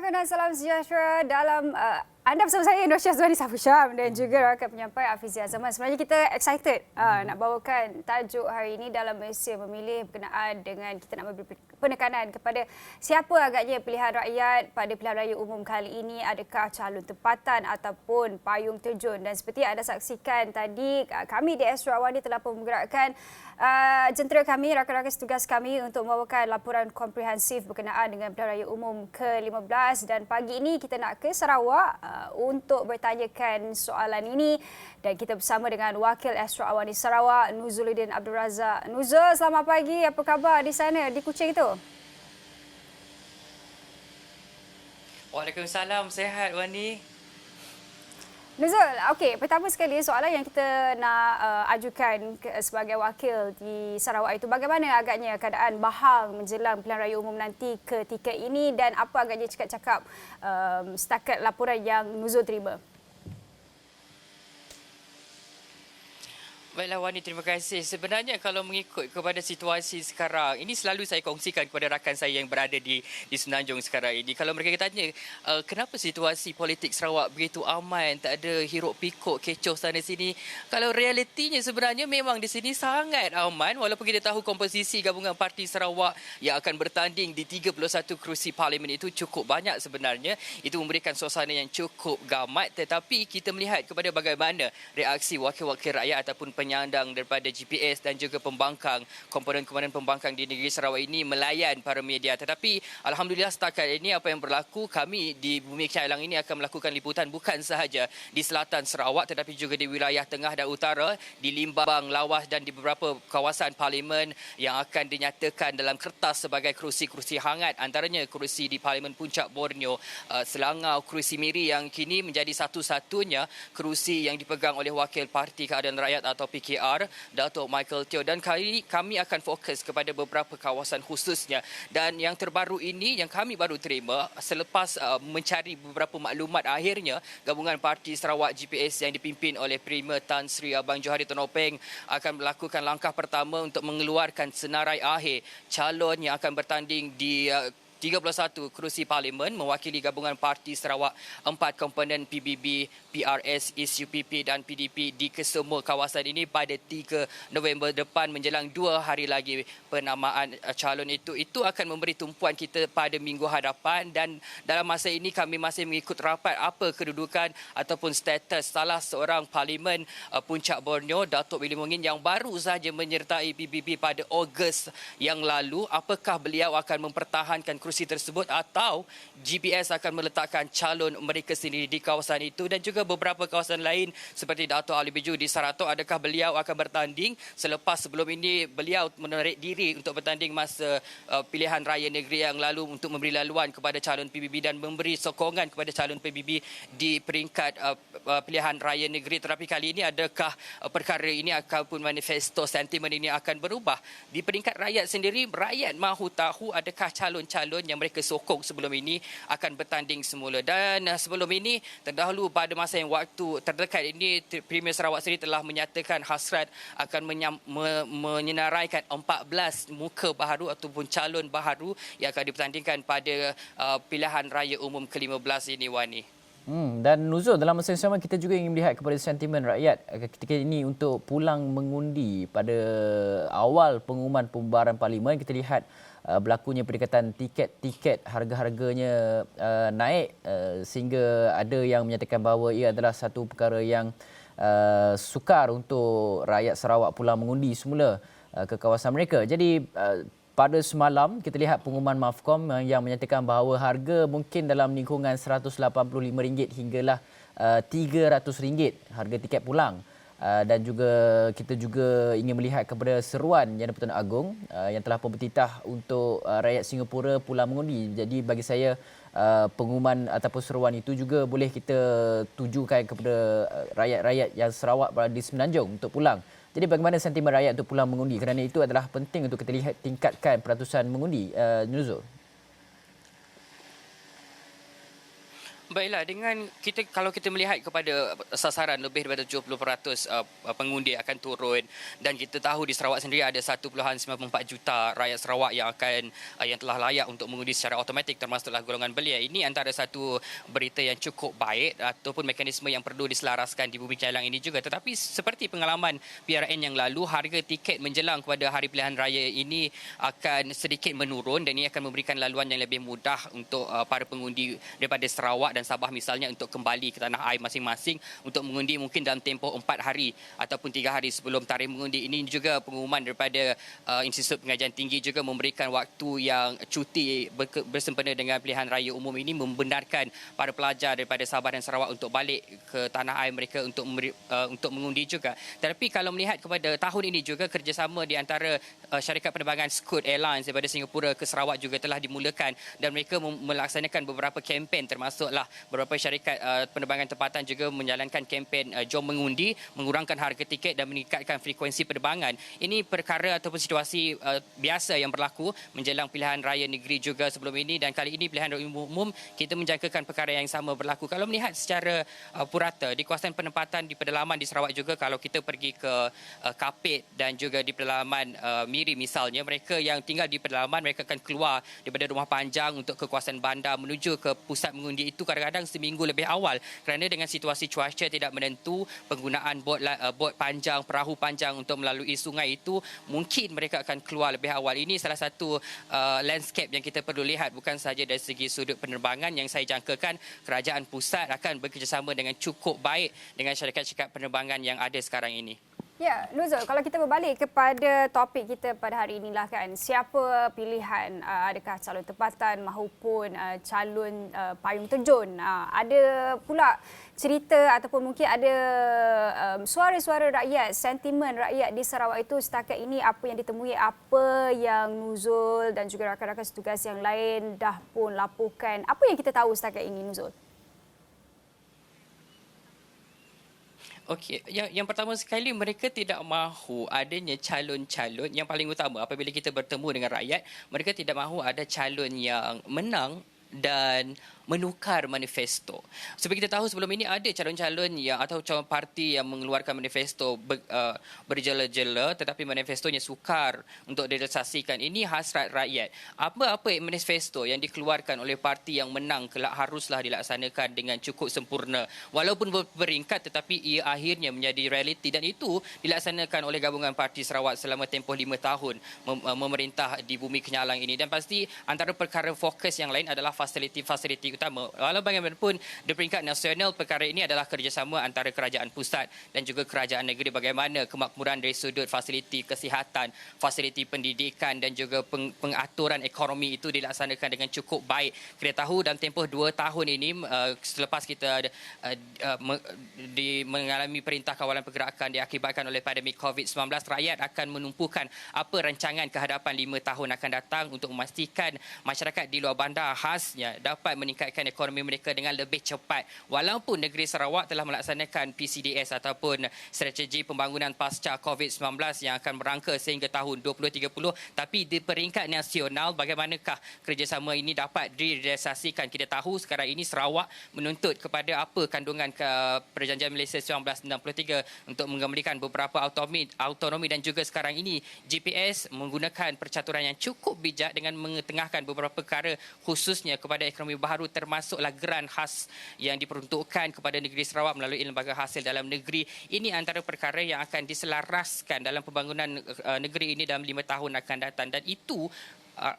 Assalamualaikum dan salam sejahtera dalam anda bersama saya Indra Syazwani Safusham dan juga rakan penyampai Afizia Zaman. Sebenarnya kita excited nak bawakan tajuk hari ini dalam Malaysia Memilih berkenaan dengan kita nak memberi penekanan kepada siapa agaknya pilihan rakyat pada pilihan raya umum kali ini, adakah calon tempatan ataupun payung terjun. Dan seperti anda saksikan tadi, kami di Astro Awani telah pun menggerakkan jentera kami, rakan-rakan setugas kami untuk membawakan laporan komprehensif berkenaan dengan pilihan raya umum ke-15 dan pagi ini kita nak ke Sarawak untuk bertanyakan soalan ini dan kita bersama dengan Wakil Astro Awani Sarawak, Nuzuluddin Abdul Razak. Nuzul, selamat pagi. Apa khabar di sana, di Kuching itu? Waalaikumsalam, sihat Wani. Nuzul, okey, pertama sekali soalan yang kita nak ajukan sebagai wakil di Sarawak itu, bagaimana agaknya keadaan Bahang menjelang pilihan raya umum nanti ketika ini dan apa agaknya cakap-cakap setakat laporan yang Nuzul terima? Baiklah Wani, terima kasih. Sebenarnya kalau mengikut kepada situasi sekarang, ini selalu saya kongsikan kepada rakan saya yang berada di Semenanjung sekarang ini. Kalau mereka tanya, kenapa situasi politik Sarawak begitu aman, tak ada hiruk pikuk, kecoh sana sini. Kalau realitinya sebenarnya memang di sini sangat aman walaupun kita tahu komposisi gabungan Parti Sarawak yang akan bertanding di 31 kerusi parlimen itu cukup banyak sebenarnya. Itu memberikan suasana yang cukup gamat, tetapi kita melihat kepada bagaimana reaksi wakil-wakil rakyat ataupun penyandang daripada GPS dan juga pembangkang, komponen-komponen pembangkang di negeri Sarawak ini melayan para media. Tetapi Alhamdulillah setakat ini apa yang berlaku, kami di Bumi Kecailang ini akan melakukan liputan bukan sahaja di selatan Sarawak tetapi juga di wilayah tengah dan utara, di Limbang, Lawas dan di beberapa kawasan parlimen yang akan dinyatakan dalam kertas sebagai kerusi-kerusi hangat, antaranya kerusi di Parlimen Puncak Borneo, Selangau, kerusi Miri yang kini menjadi satu-satunya kerusi yang dipegang oleh Wakil Parti Keadilan Rakyat atau PKR, Datuk Michael Teo, dan kali kami akan fokus kepada beberapa kawasan khususnya. Dan yang terbaru ini yang kami baru terima selepas mencari beberapa maklumat, akhirnya gabungan Parti Sarawak GPS yang dipimpin oleh Premier Tan Sri Abang Johari Tonopeng akan melakukan langkah pertama untuk mengeluarkan senarai akhir calon yang akan bertanding di 31 kerusi parlimen mewakili gabungan Parti Sarawak, 4 komponen PBB, PRS, SUPP dan PDP di kesemua kawasan ini pada 3 November depan menjelang 2 hari lagi penamaan calon itu. Itu akan memberi tumpuan kita pada minggu hadapan dan dalam masa ini kami masih mengikut rapat apa kedudukan ataupun status salah seorang parlimen Puncak Borneo, Datuk Willy Mungin yang baru sahaja menyertai PBB pada Ogos yang lalu. Apakah beliau akan mempertahankan kerusi tersebut atau GPS akan meletakkan calon mereka sendiri di kawasan itu, dan juga beberapa kawasan lain seperti Dato' Ali Beju di Saratok, adakah beliau akan bertanding selepas sebelum ini beliau menarik diri untuk bertanding masa pilihan raya negeri yang lalu untuk memberi laluan kepada calon PBB dan memberi sokongan kepada calon PBB di peringkat pilihan raya negeri. Tetapi kali ini adakah perkara ini ataupun manifesto sentimen ini akan berubah? Di peringkat rakyat sendiri, rakyat mahu tahu adakah calon-calon yang mereka sokong sebelum ini akan bertanding semula. Dan sebelum ini, terdahulu pada masa yang waktu terdekat ini, Premier Sarawak sendiri telah menyatakan hasrat akan menyenaraikan 14 muka baharu ataupun calon baharu yang akan dipertandingkan pada pilihan raya umum ke-15 ini, Wani. Dan Nuzul, dalam masa yang sama kita juga ingin melihat kepada sentimen rakyat ketika ini untuk pulang mengundi pada awal pengumuman pembubaran parlimen. Kita lihat berlakunya peningkatan tiket harga-harganya naik sehingga ada yang menyatakan bahawa ia adalah satu perkara yang sukar untuk rakyat Sarawak pulang mengundi semula ke kawasan mereka. Jadi pada semalam kita lihat pengumuman MAFCOM yang menyatakan bahawa harga mungkin dalam lingkungan RM185 hinggalah RM300 harga tiket pulang. Dan juga kita juga ingin melihat kepada seruan Yang di-Pertuan Agong yang telah pun bertitah untuk rakyat Singapura pulang mengundi. Jadi bagi saya pengumuman ataupun seruan itu juga boleh kita tujukan kepada rakyat-rakyat yang Sarawak berada di Semenanjung untuk pulang. Jadi bagaimana sentimen rakyat untuk pulang mengundi? Kerana itu adalah penting untuk kita lihat tingkatkan peratusan mengundi. Nuzul. Baiklah, dengan kalau kita melihat kepada sasaran lebih daripada 70% pengundi akan turun, dan kita tahu di Sarawak sendiri ada 1.94 juta rakyat Sarawak yang telah layak untuk mengundi secara automatik, termasuklah golongan belia. Ini antara satu berita yang cukup baik ataupun mekanisme yang perlu diselaraskan di Bumi Kelang ini juga. Tetapi seperti pengalaman PRN yang lalu, harga tiket menjelang kepada Hari Pilihan Raya ini akan sedikit menurun, dan ini akan memberikan laluan yang lebih mudah untuk para pengundi daripada Sarawak dan Sabah misalnya untuk kembali ke tanah air masing-masing untuk mengundi mungkin dalam tempoh 4 hari ataupun 3 hari sebelum tarikh mengundi. Ini juga pengumuman daripada Institut Pengajian Tinggi juga memberikan waktu yang cuti bersempena dengan pilihan raya umum ini, membenarkan para pelajar daripada Sabah dan Sarawak untuk balik ke tanah air mereka untuk mengundi juga. Tetapi kalau melihat kepada tahun ini juga, kerjasama di antara syarikat penerbangan Scoot Airlines daripada Singapura ke Sarawak juga telah dimulakan, dan mereka melaksanakan beberapa kempen, termasuklah beberapa syarikat penerbangan tempatan juga menjalankan kempen Jom Mengundi, mengurangkan harga tiket dan meningkatkan frekuensi penerbangan. Ini perkara ataupun situasi biasa yang berlaku menjelang pilihan raya negeri juga sebelum ini, dan kali ini pilihan raya umum kita menjangkakan perkara yang sama berlaku. Kalau melihat secara purata di kawasan penempatan di pedalaman di Sarawak juga, kalau kita pergi ke Kapit dan juga di pedalaman Miri misalnya, mereka yang tinggal di pedalaman mereka akan keluar daripada rumah panjang untuk ke kawasan bandar menuju ke pusat mengundi itu kadang-kadang seminggu lebih awal, kerana dengan situasi cuaca tidak menentu, penggunaan bot panjang, perahu panjang untuk melalui sungai itu, mungkin mereka akan keluar lebih awal. Ini salah satu landscape yang kita perlu lihat, bukan sahaja dari segi sudut penerbangan. Yang saya jangkakan kerajaan pusat akan bekerjasama dengan cukup baik dengan syarikat-syarikat penerbangan yang ada sekarang ini. Ya, Nuzul, kalau kita berbalik kepada topik kita pada hari inilah kan, siapa pilihan, adakah calon tempatan maupun calon payung terjun? Ada pula cerita ataupun mungkin ada suara-suara rakyat, sentimen rakyat di Sarawak itu setakat ini, apa yang ditemui, apa yang Nuzul dan juga rakan-rakan setugas yang lain dah pun laporkan. Apa yang kita tahu setakat ini, Nuzul? Okey, yang pertama sekali, mereka tidak mahu adanya calon-calon yang paling utama apabila kita bertemu dengan rakyat, mereka tidak mahu ada calon yang menang dan menukar manifesto. Seperti kita tahu sebelum ini ada calon-calon yang atau calon parti yang mengeluarkan manifesto berjela-jela, tetapi manifestonya sukar untuk direalisasikan. Ini hasrat rakyat. Apa manifesto yang dikeluarkan oleh parti yang menang kelak haruslah dilaksanakan dengan cukup sempurna. Walaupun berperingkat, tetapi ia akhirnya menjadi realiti, dan itu dilaksanakan oleh Gabungan Parti Sarawak selama tempoh 5 tahun memerintah di Bumi Kenyalang ini. Dan pasti antara perkara fokus yang lain adalah fasiliti utama. Walau bagaimanapun di peringkat nasional, perkara ini adalah kerjasama antara kerajaan pusat dan juga kerajaan negeri, bagaimana kemakmuran dari sudut fasiliti kesihatan, fasiliti pendidikan dan juga pengaturan ekonomi itu dilaksanakan dengan cukup baik. Kita tahu dalam tempoh 2 tahun ini, selepas kita mengalami perintah kawalan pergerakan diakibatkan oleh pandemik COVID-19, rakyat akan menumpukan apa rancangan kehadapan 5 tahun akan datang untuk memastikan masyarakat di luar bandar khasnya dapat meningkatkan ekonomi mereka dengan lebih cepat. Walaupun negeri Sarawak telah melaksanakan PCDS ataupun strategi pembangunan pasca COVID-19 yang akan merangka sehingga tahun 2030, tapi di peringkat nasional bagaimanakah kerjasama ini dapat direalisasikan? Kita tahu sekarang ini Sarawak menuntut kepada apa kandungan Perjanjian Malaysia 1963 untuk mengembalikan beberapa autonomi, dan juga sekarang ini GPS menggunakan percaturan yang cukup bijak dengan mengetengahkan beberapa perkara khususnya kepada ekonomi baharu, termasuklah geran khas yang diperuntukkan kepada negeri Sarawak melalui lembaga hasil dalam negeri. Ini antara perkara yang akan diselaraskan dalam pembangunan negeri ini dalam 5 tahun akan datang, dan itu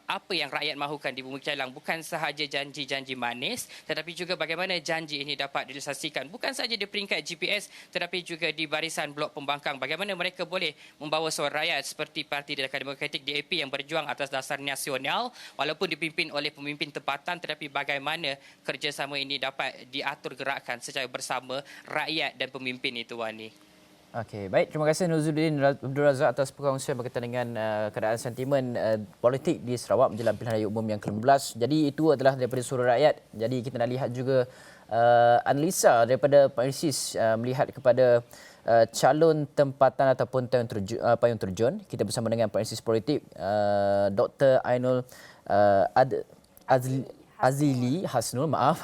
apa yang rakyat mahukan di Bumi Kelang. Bukan sahaja janji-janji manis, tetapi juga bagaimana janji ini dapat direalisasikan. Bukan sahaja di peringkat GPS, tetapi juga di barisan blok pembangkang. Bagaimana mereka boleh membawa suara rakyat seperti Parti Dewan Demokratik DAP yang berjuang atas dasar nasional, walaupun dipimpin oleh pemimpin tempatan, tetapi bagaimana kerjasama ini dapat diatur gerakan secara bersama rakyat dan pemimpin itu, Wani. Okey, baik. Terima kasih Nuzuluddin Abdul Razak atas perkongsian berkaitan dengan keadaan sentimen politik di Sarawak menjelang pilihan raya umum yang ke-15. Jadi itu adalah daripada suara rakyat. Jadi kita nak lihat juga analisa daripada Pak Irsis melihat kepada calon tempatan ataupun payung terjun. Kita bersama dengan Pak Irsis Politik Dr. Ainul Azili Hasnul, maaf.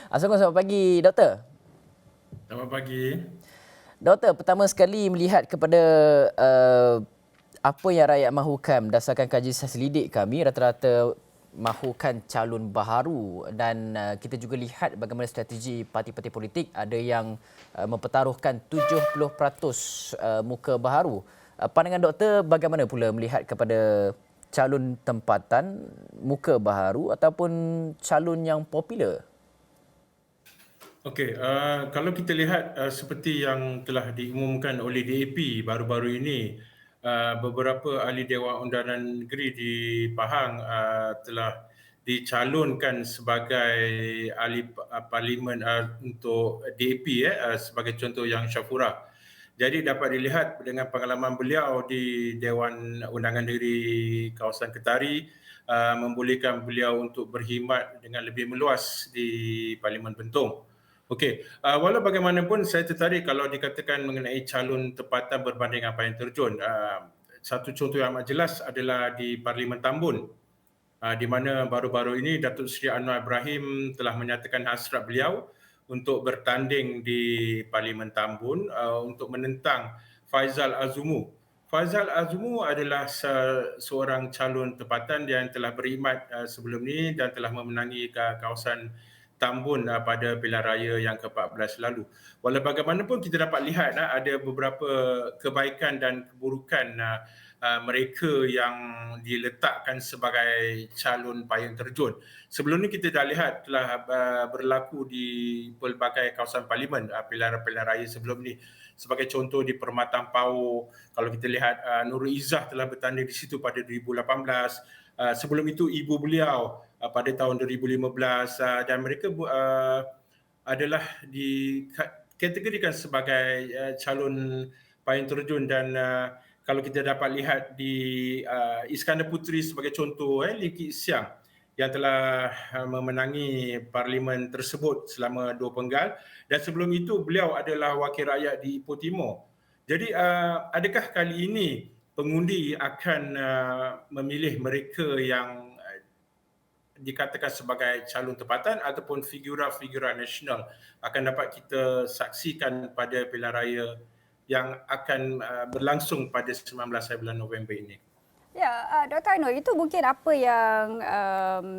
Assalamualaikum, selamat pagi, Doktor. Selamat pagi. Doktor, pertama sekali melihat kepada apa yang rakyat mahukan berdasarkan kajian lidik kami, rata-rata mahukan calon baharu dan kita juga lihat bagaimana strategi parti-parti politik, ada yang mempertaruhkan 70% muka baharu. Pandangan doktor bagaimana pula melihat kepada calon tempatan, muka baharu ataupun calon yang popular? Okey, kalau kita lihat seperti yang telah diumumkan oleh DAP baru-baru ini, beberapa ahli Dewan Undangan Negeri di Pahang telah dicalonkan sebagai ahli parlimen untuk DAP sebagai contoh yang Syafura. Jadi dapat dilihat dengan pengalaman beliau di Dewan Undangan Negeri kawasan Ketari, membolehkan beliau untuk berkhidmat dengan lebih meluas di Parlimen Bentong. Okey, walau bagaimanapun saya tertarik kalau dikatakan mengenai calon tempatan berbanding apa yang terjun. Satu contoh yang amat jelas adalah di Parlimen Tambun, di mana baru-baru ini Datuk Seri Anwar Ibrahim telah menyatakan hasrat beliau untuk bertanding di Parlimen Tambun untuk menentang Faizal Azumu. Faizal Azumu adalah seorang calon tempatan yang telah berkhidmat sebelum ini dan telah memenangi kawasan Tambun pada pilihan raya yang ke-14 lalu. Walau bagaimanapun kita dapat lihat ada beberapa kebaikan dan keburukan mereka yang diletakkan sebagai calon payung terjun. Sebelum ini kita dah lihat telah berlaku di pelbagai kawasan parlimen pilihan raya sebelum ini. Sebagai contoh di Permatang Pau, kalau kita lihat Nurul Izzah telah bertanding di situ pada 2018. Sebelum itu ibu beliau pada tahun 2015 dan mereka adalah dikategorikan sebagai calon payung terjun dan kalau kita dapat lihat di Iskandar Puteri sebagai contoh, Lee Kit Siang yang telah memenangi parlimen tersebut selama 2 penggal dan sebelum itu beliau adalah wakil rakyat di Ipoh Timur. Jadi adakah kali ini pengundi akan memilih mereka yang dikatakan sebagai calon tempatan ataupun figura-figura nasional akan dapat kita saksikan pada pilihan raya yang akan berlangsung pada 19 bulan November ini. Ya, Dr. Ainul, itu mungkin apa yang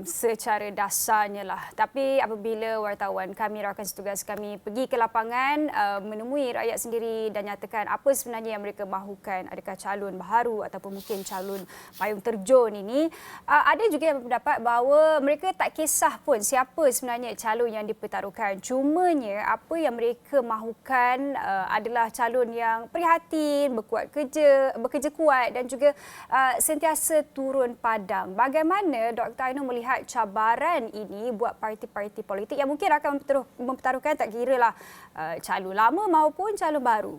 secara dasarnya lah. Tapi apabila wartawan kami, rakan setugas kami pergi ke lapangan, menemui rakyat sendiri dan nyatakan apa sebenarnya yang mereka mahukan, adakah calon baharu ataupun mungkin calon payung terjun ini, ada juga yang berpendapat bahawa mereka tak kisah pun siapa sebenarnya calon yang dipertaruhkan. Cumanya apa yang mereka mahukan adalah calon yang prihatin, bekerja kuat dan juga sentiasa turun padang. Bagaimana Dr. Ainul melihat cabaran ini buat parti-parti politik yang mungkin akan mempertaruhkan tak kiralah calon lama maupun calon baru?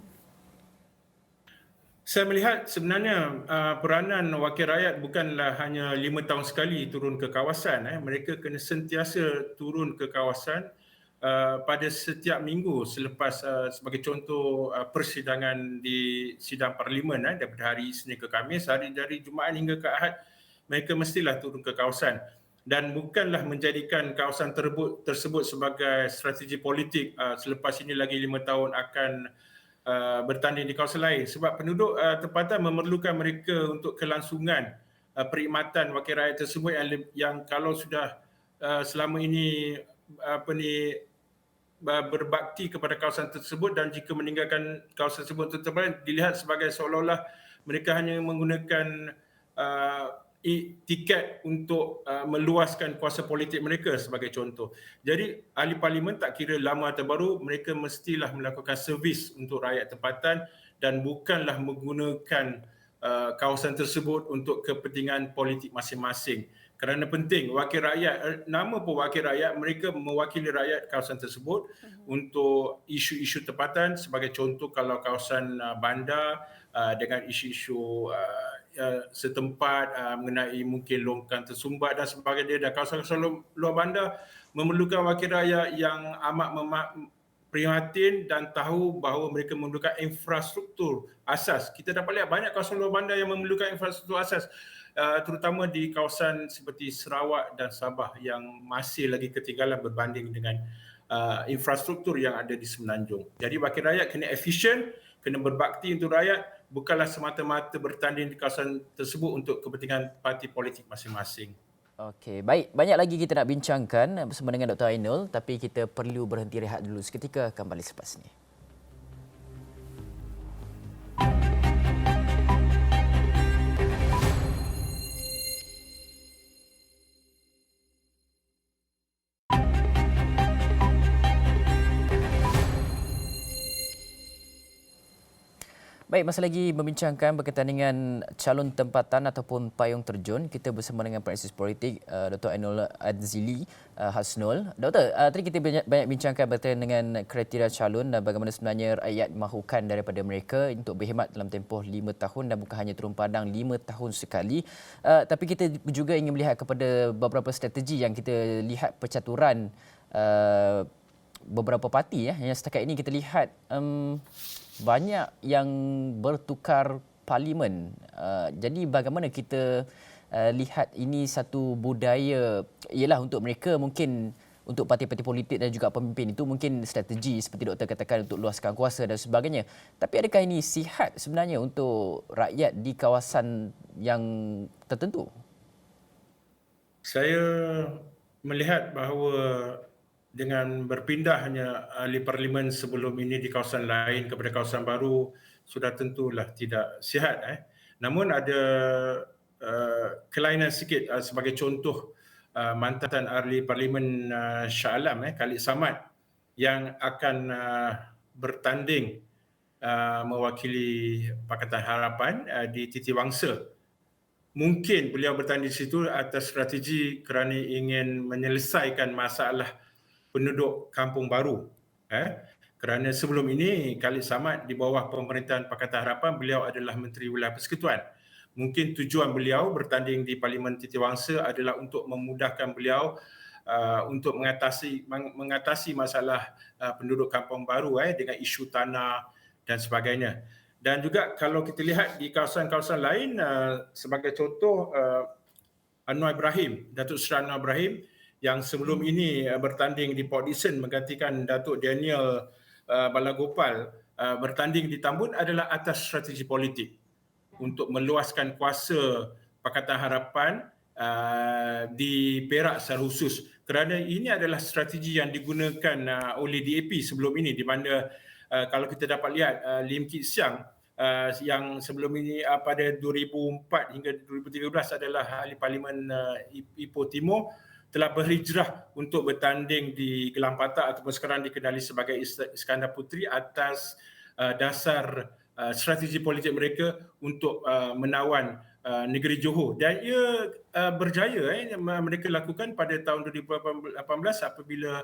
Saya melihat sebenarnya peranan wakil rakyat bukanlah hanya 5 tahun sekali turun ke kawasan. Mereka kena sentiasa turun ke kawasan pada setiap minggu selepas sebagai contoh persidangan di sidang parlimen daripada hari Isnin ke Khamis, dari Jumaat hingga ke Ahad mereka mestilah turun ke kawasan dan bukanlah menjadikan kawasan tersebut sebagai strategi politik selepas ini lagi 5 tahun akan bertanding di kawasan lain sebab penduduk tempatan memerlukan mereka untuk kelangsungan perkhidmatan wakil rakyat tersebut yang kalau sudah selama ini berbakti kepada kawasan tersebut dan jika meninggalkan kawasan tersebut dilihat sebagai seolah-olah mereka hanya menggunakan tiket untuk meluaskan kuasa politik mereka sebagai contoh. Jadi ahli parlimen tak kira lama atau baru mereka mestilah melakukan servis untuk rakyat tempatan dan bukanlah menggunakan kawasan tersebut untuk kepentingan politik masing-masing. Kerana penting wakil rakyat, nama pun wakil rakyat, mereka mewakili rakyat kawasan tersebut untuk isu-isu tempatan sebagai contoh kalau kawasan bandar dengan isu-isu setempat mengenai mungkin longkang tersumbat dan sebagainya dan kawasan-kawasan luar bandar memerlukan wakil rakyat yang amat prihatin dan tahu bahawa mereka memerlukan infrastruktur asas. Kita dapat lihat banyak kawasan luar bandar yang memerlukan infrastruktur asas. terutama di kawasan seperti Sarawak dan Sabah yang masih lagi ketinggalan berbanding dengan infrastruktur yang ada di Semenanjung. Jadi wakil rakyat kena efisien, kena berbakti untuk rakyat, bukanlah semata-mata bertanding di kawasan tersebut untuk kepentingan parti politik masing-masing. Okey, baik. Banyak lagi kita nak bincangkan bersama dengan Dr. Ainul, tapi kita perlu berhenti rehat dulu seketika, kembali selepas ini. Baik, masih lagi membincangkan berkaitan dengan calon tempatan ataupun payung terjun. Kita bersama dengan penganalisis politik Dr. Ainul Adzili Hasnul. Doktor, tadi kita banyak bincangkan berkaitan dengan kriteria calon dan bagaimana sebenarnya rakyat mahukan daripada mereka untuk berkhidmat dalam tempoh 5 tahun dan bukan hanya turun padang 5 tahun sekali. Tapi kita juga ingin melihat kepada beberapa strategi yang kita lihat percaturan beberapa parti yang setakat ini kita lihat banyak yang bertukar parlimen. Jadi bagaimana kita lihat ini satu budaya, ialah untuk mereka mungkin untuk parti-parti politik dan juga pemimpin itu mungkin strategi seperti doktor katakan untuk luaskan kuasa dan sebagainya. Tapi adakah ini sihat sebenarnya untuk rakyat di kawasan yang tertentu? Saya melihat bahawa dengan berpindahnya ahli parlimen sebelum ini di kawasan lain kepada kawasan baru sudah tentulah tidak sihat. Namun ada kelainan sikit sebagai contoh mantan ahli parlimen Shah Alam Khalid Samad yang akan bertanding mewakili Pakatan Harapan di Titiwangsa. Mungkin beliau bertanding di situ atas strategi kerana ingin menyelesaikan masalah penduduk kampung baru. Kerana sebelum ini Khalid Samad di bawah pemerintahan Pakatan Harapan beliau adalah Menteri Wilayah Persekutuan. Mungkin tujuan beliau bertanding di Parlimen Titiwangsa adalah untuk memudahkan beliau untuk mengatasi masalah penduduk kampung baru dengan isu tanah dan sebagainya. Dan juga kalau kita lihat di kawasan-kawasan lain sebagai contoh Anwar Ibrahim, Datuk Seri Anwar Ibrahim yang sebelum ini bertanding di Port Dickson menggantikan Datuk Daniel Balagopal bertanding di Tambun adalah atas strategi politik untuk meluaskan kuasa Pakatan Harapan di Perak secara khusus. Kerana ini adalah strategi yang digunakan oleh DAP sebelum ini di mana kalau kita dapat lihat Lim Kit Siang yang sebelum ini pada 2004 hingga 2013 adalah ahli parlimen Ipoh Timur telah berhijrah untuk bertanding di Gelang Patak ataupun sekarang dikenali sebagai Iskandar Puteri atas dasar strategi politik mereka untuk menawan negeri Johor. Dan ia berjaya mereka lakukan pada tahun 2018 apabila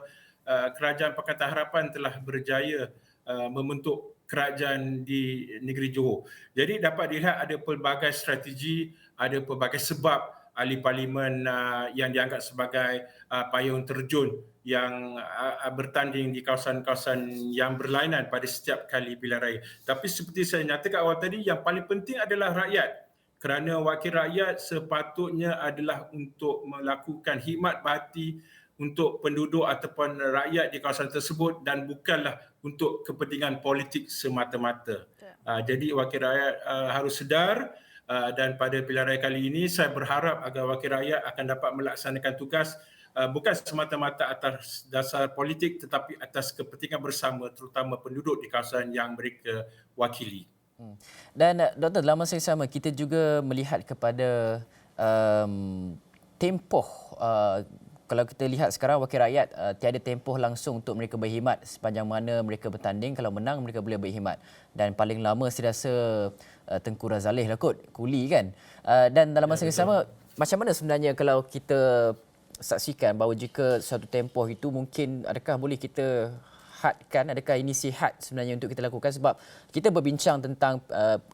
kerajaan Pakatan Harapan telah berjaya membentuk kerajaan di negeri Johor. Jadi dapat dilihat ada pelbagai strategi, ada pelbagai sebab ahli parlimen yang dianggap sebagai payung terjun yang bertanding di kawasan-kawasan yang berlainan pada setiap kali pilihan raya. Tapi seperti saya nyatakan awal tadi, yang paling penting adalah rakyat. Kerana wakil rakyat sepatutnya adalah untuk melakukan khidmat bakti untuk penduduk ataupun rakyat di kawasan tersebut dan bukanlah untuk kepentingan politik semata-mata. Jadi wakil rakyat harus sedar. Dan pada pilihan raya kali ini saya berharap agar wakil rakyat akan dapat melaksanakan tugas bukan semata-mata atas dasar politik tetapi atas kepentingan bersama terutama penduduk di kawasan yang mereka wakili. Dan doktor, dalam masa yang sama kita juga melihat kepada tempoh kalau kita lihat sekarang wakil rakyat tiada tempoh langsung untuk mereka berkhidmat sepanjang mana mereka bertanding. Kalau menang mereka boleh berkhidmat. Dan paling lama saya rasa Tengku Razaleh lah kot, kuli kan. Dan dalam masa yang sama, macam mana sebenarnya kalau kita saksikan bahawa jika suatu tempoh itu mungkin adakah boleh kita hadkan, adakah ini sihat sebenarnya untuk kita lakukan, sebab kita berbincang tentang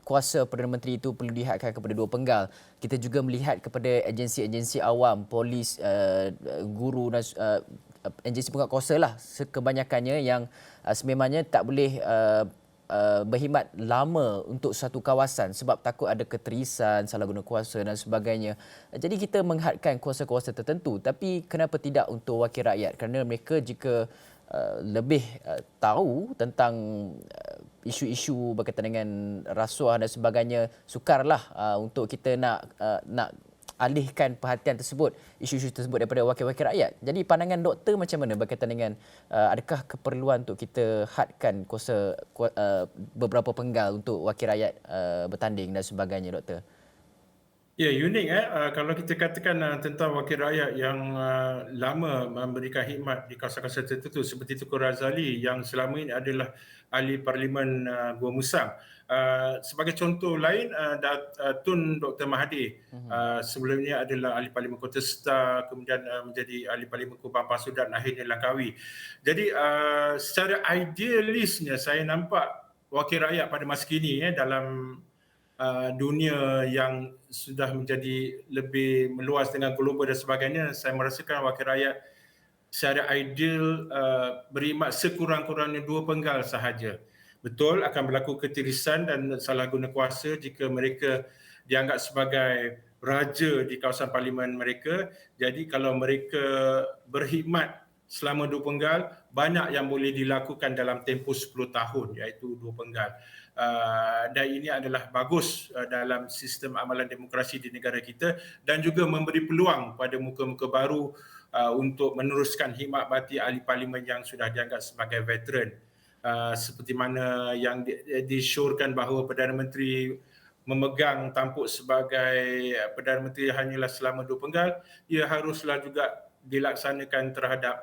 kuasa Perdana Menteri itu perlu dihadkan kepada dua penggal. Kita juga melihat kepada agensi-agensi awam, polis, guru dan agensi penguatkuasa lah kebanyakannya yang sememangnya tak boleh berkhidmat lama untuk satu kawasan sebab takut ada keterisan, salah guna kuasa dan sebagainya. Jadi kita menghadkan kuasa-kuasa tertentu, tapi kenapa tidak untuk wakil rakyat? Kerana mereka jika lebih tahu tentang isu-isu berkaitan dengan rasuah dan sebagainya, sukarlah untuk kita nak alihkan perhatian tersebut, isu-isu tersebut daripada wakil-wakil rakyat. Jadi pandangan doktor macam mana berkaitan dengan adakah keperluan untuk kita hadkan kuasa beberapa penggal untuk wakil rakyat bertanding dan sebagainya, doktor? Ya, unik kalau kita katakan tentang wakil rakyat yang lama memberikan khidmat di kawasan-kawasan tertentu seperti Tunku Razali yang selama ini adalah ahli parlimen Gua Musang. Sebagai contoh lain, Tun Dr. Mahathir sebelumnya adalah ahli parlimen Kota Star, kemudian menjadi ahli parlimen Kubang Pasu dan akhirnya Langkawi. Jadi secara idealisnya saya nampak wakil rakyat pada masa kini dalam dunia yang sudah menjadi lebih meluas dengan global dan sebagainya, saya merasakan wakil rakyat secara ideal berkhidmat sekurang-kurangnya 2 penggal sahaja. Betul akan berlaku ketirisan dan salah guna kuasa jika mereka dianggap sebagai raja di kawasan parlimen mereka. Jadi kalau mereka berkhidmat selama 2 penggal, banyak yang boleh dilakukan dalam tempoh 10 tahun, iaitu 2 penggal. Dan ini adalah bagus dalam sistem amalan demokrasi di negara kita dan juga memberi peluang pada muka-muka baru untuk meneruskan khidmat bakti ahli parlimen yang sudah dianggap sebagai veteran. Seperti mana yang disyorkan bahawa Perdana Menteri memegang tampuk sebagai Perdana Menteri hanyalah selama 2 penggal, ia haruslah juga dilaksanakan terhadap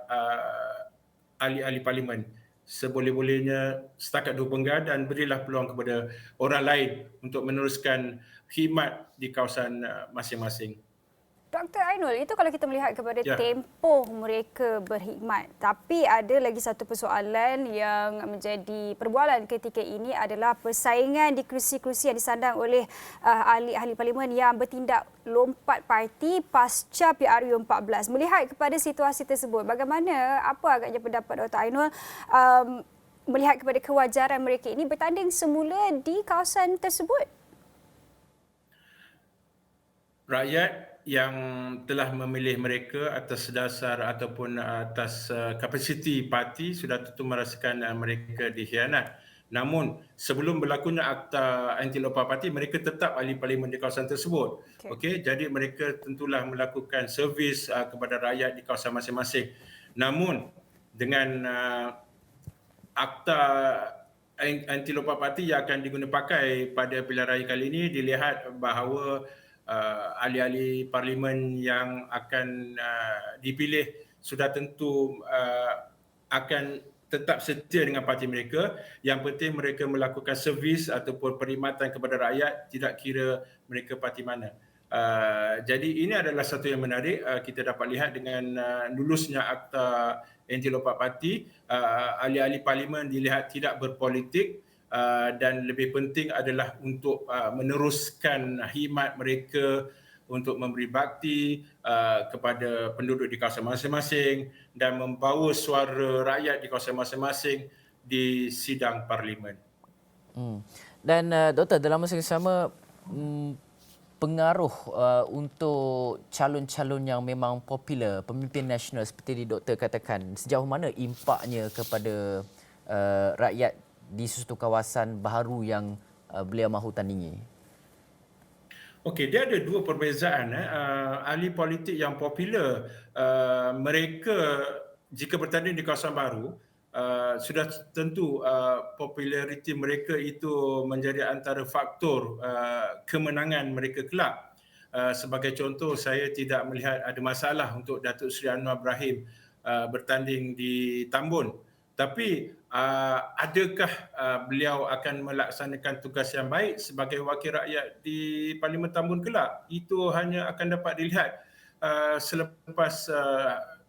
ahli-ahli parlimen seboleh-bolehnya setakat 2 penggal dan berilah peluang kepada orang lain untuk meneruskan khidmat di kawasan masing-masing. Dr. Ainul, itu kalau kita melihat kepada tempoh mereka berkhidmat. Tapi ada lagi satu persoalan yang menjadi perbualan ketika ini adalah persaingan di kerusi-kerusi yang disandang oleh ahli-ahli parlimen yang bertindak lompat parti pasca PRU 14. Melihat kepada situasi tersebut, bagaimana, apa agaknya pendapat Dr. Ainul melihat kepada kewajaran mereka ini bertanding semula di kawasan tersebut? Rakyat yang telah memilih mereka atas dasar ataupun atas kapasiti parti sudah tentu merasakan mereka dikhianat. Namun sebelum berlakunya akta anti lompat parti, mereka tetap ahli parlimen di kawasan tersebut. Okey, jadi mereka tentulah melakukan servis kepada rakyat di kawasan masing-masing. Namun dengan akta anti lompat parti yang akan digunakan pakai pada pilihan raya kali ini, dilihat bahawa ahli-ahli parlimen yang akan dipilih sudah tentu akan tetap setia dengan parti mereka. Yang penting mereka melakukan servis ataupun perkhidmatan kepada rakyat, tidak kira mereka parti mana. Jadi ini adalah satu yang menarik. Kita dapat lihat dengan lulusnya akta anti lompat parti, ahli-ahli parlimen dilihat tidak berpolitik. Dan lebih penting adalah untuk meneruskan khidmat mereka untuk memberi bakti kepada penduduk di kawasan masing-masing dan membawa suara rakyat di kawasan masing-masing di sidang parlimen. Dan doktor, dalam masa yang sama, pengaruh untuk calon-calon yang memang popular, pemimpin nasional seperti doktor katakan, sejauh mana impaknya kepada rakyat di suatu kawasan baharu yang beliau mahu tandingi? Okey, dia ada 2 perbezaan. Ahli politik yang popular, mereka jika bertanding di kawasan baru, sudah tentu populariti mereka itu menjadi antara faktor kemenangan mereka kelak. Sebagai contoh, saya tidak melihat ada masalah untuk Datuk Seri Anwar Ibrahim bertanding di Tambun. Tapi adakah beliau akan melaksanakan tugas yang baik sebagai wakil rakyat di Parlimen Tambun kelak? Itu hanya akan dapat dilihat selepas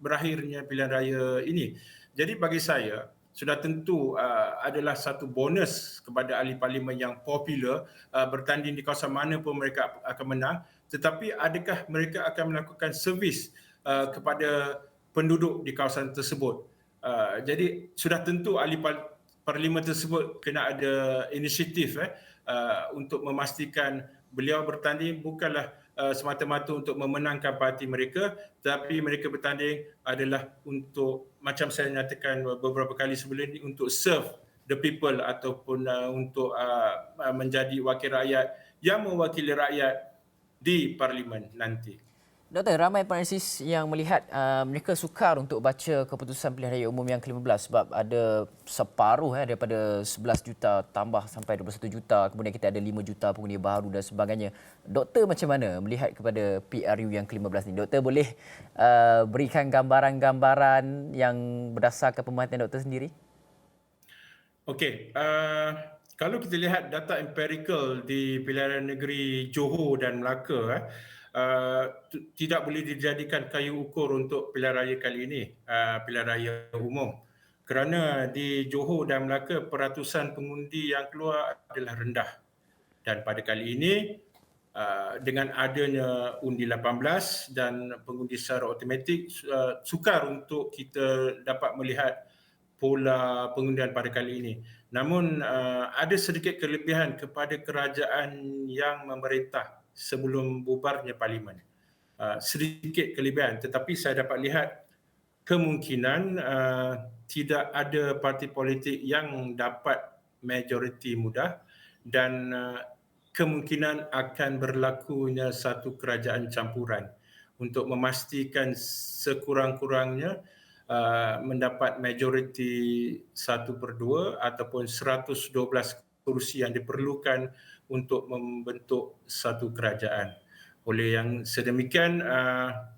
berakhirnya pilihan raya ini. Jadi bagi saya, sudah tentu adalah satu bonus kepada ahli parlimen yang popular bertanding di kawasan mana pun mereka akan menang. Tetapi adakah mereka akan melakukan servis kepada penduduk di kawasan tersebut? Jadi sudah tentu ahli parlimen tersebut kena ada inisiatif untuk memastikan beliau bertanding bukanlah semata-mata untuk memenangkan parti mereka, tetapi mereka bertanding adalah untuk, macam saya nyatakan beberapa kali sebelum ini, untuk serve the people ataupun untuk menjadi wakil rakyat yang mewakili rakyat di parlimen nanti. Doktor, ramai penanalisis yang melihat mereka sukar untuk baca keputusan pilihan raya umum yang ke-15 sebab ada separuh daripada 11 juta tambah sampai 21 juta, kemudian kita ada 5 juta pengundi baru dan sebagainya. Doktor macam mana melihat kepada PRU yang ke-15 ini? Doktor boleh berikan gambaran-gambaran yang berdasarkan pemerhatian doktor sendiri? Okey, kalau kita lihat data empirical di pilihan raya negeri Johor dan Melaka, tidak boleh dijadikan kayu ukur untuk pilihan raya kali ini, pilihan raya umum. Kerana di Johor dan Melaka peratusan pengundi yang keluar adalah rendah. Dan pada kali ini dengan adanya undi 18 dan pengundi secara automatik, sukar untuk kita dapat melihat pola pengundian pada kali ini. Namun ada sedikit kelebihan kepada kerajaan yang memerintah sebelum bubarnya parlimen. Sedikit kelebihan, tetapi saya dapat lihat kemungkinan tidak ada parti politik yang dapat majoriti mudah dan kemungkinan akan berlakunya satu kerajaan campuran untuk memastikan sekurang-kurangnya mendapat majoriti 1/2 ataupun 112 kerusi yang diperlukan untuk membentuk satu kerajaan. Oleh yang sedemikian,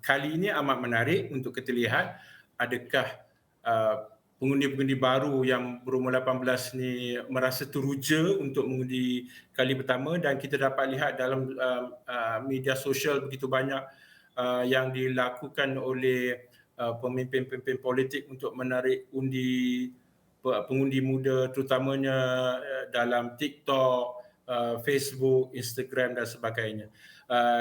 kali ini amat menarik untuk kita lihat adakah pengundi-pengundi baru yang berumur 18 ni merasa teruja untuk mengundi kali pertama, dan kita dapat lihat dalam media sosial begitu banyak yang dilakukan oleh pemimpin-pemimpin politik untuk menarik pengundi muda, terutamanya dalam TikTok, Facebook, Instagram dan sebagainya.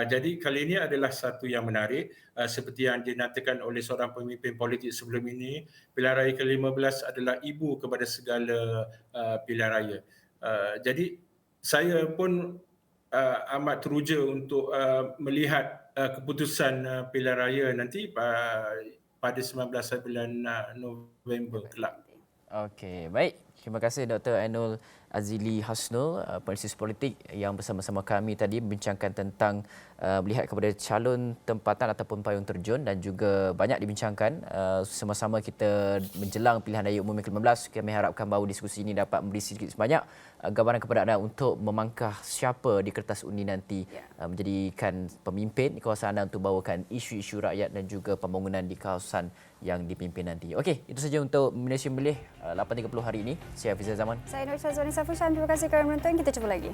Jadi kali ini adalah satu yang menarik, seperti yang dinatakan oleh seorang pemimpin politik sebelum ini, pilihan raya ke-15 adalah ibu kepada segala pilihan raya. Jadi saya pun amat teruja untuk melihat keputusan pilihan raya nanti pada 19 bulan November kelak. Okey, baik. Terima kasih Dr. Ainul Azili Hasnul, penanalisis politik yang bersama-sama kami tadi membincangkan tentang melihat kepada calon tempatan ataupun payung terjun, dan juga banyak dibincangkan sama-sama kita menjelang pilihan raya umum ke-15. Kami harapkan bahawa diskusi ini dapat memberi sedikit sebanyak gambaran kepada anda untuk memangkah siapa di kertas undi nanti menjadikan pemimpin di kawasan anda untuk bawakan isu-isu rakyat dan juga pembangunan di kawasan yang dipimpin nanti. Okey, itu saja untuk Malaysia Memilih 8.30 hari ini. Saya Hafizah Zaman. Saya Nur Syazwani Safushan. Terima kasih kerana menonton. Kita jumpa lagi.